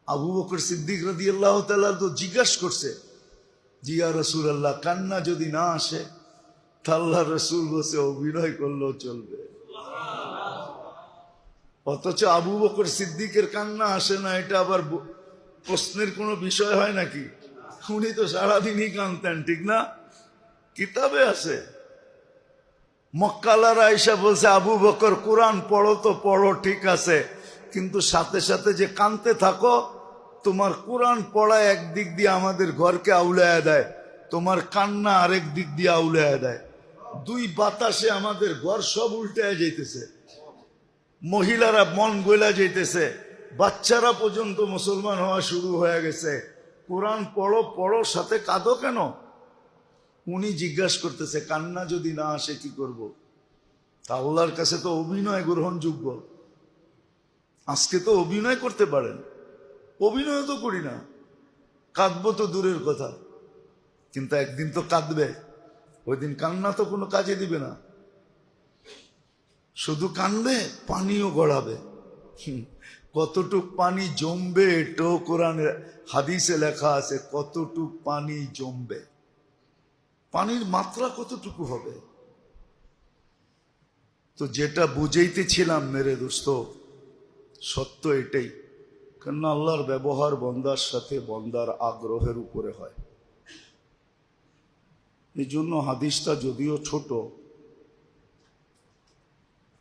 আবু বকর সিদ্দিক রাদিয়াল্লাহু তাআলা তো জিজ্ঞাসা করছে, জি ইয়া রাসূলুল্লাহ, কান্না যদি না আসে তা আল্লাহর রাসূল বসে অভিনয় করলেও চলবে। অথচ আবু বকর সিদ্দিকের কান্না আসে না, এটা আবার প্রশ্নের কোনো বিষয় হয় নাকি? উনি তো সারাদিনই কাঁদতেন, ঠিক না? কিতাবে আছে। মক্কালারা আয়েশা বলছে, আবু বকর কোরআন পড়ো তো পড়ো, ঠিক আছে, কিন্তু সাথে সাথে যে কাঁদতে থাকো, তোমার কোরআন পড়া একদিক দিয়ে আমাদের ঘরকে আউলায়া দেয়, তোমার কান্না আরেক দিক দিয়ে আউলায়া দেয়। দুই বাতাসে আমাদের ঘর সব উল্টায় যাইতেছে, মহিলারা মন গলা যাইতেছে, বাচ্চারা পর্যন্ত মুসলমান হওয়া শুরু হয়ে গেছে। কোরআন পড়ো পড়ো, সাথে কাঁদো কেন? উনি জিজ্ঞাসা করতেছে, কান্না যদি না আসে কি করব? তা আল্লাহর কাছে তো অভিনয় গ্রহণযোগ্য। আজকে তো অভিনয় করতে পারেন, অভিনয় তো করি না, কাঁদবো তো দূরের কথা, কিন্তু একদিন তো কাঁদবে। ওই দিন কান্না তো কোনো কাজে দিবে না, শুধু কান্দে, পানিও গড়াবে। কতটুক পানি জমবে এটাও কোরআনে হাদিসে লেখা আছে, কতটুক পানি জমবে, পানির মাত্রা কতটুকু হবে। তো যেটা বুঝাইতেছিলাম মেরে দোস্ত, সত্য এটাই, কেন আল্লাহর ব্যবহার বন্দার সাথে বন্দার আগ্রহের উপরে হয়। এই জন্য হাদিসটা যদিও ছোট,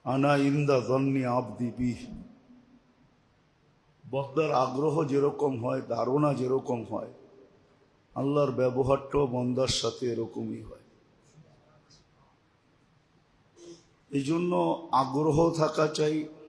আনা ইন্দা জন্নি আবদি বিহ, বন্দার আগ্রহ যেরকম হয়, ধারণা যেরকম হয়, আল্লাহর ব্যবহারটাও বন্দার সাথে এরকমই হয়। এই জন্য আগ্রহ থাকা চাই,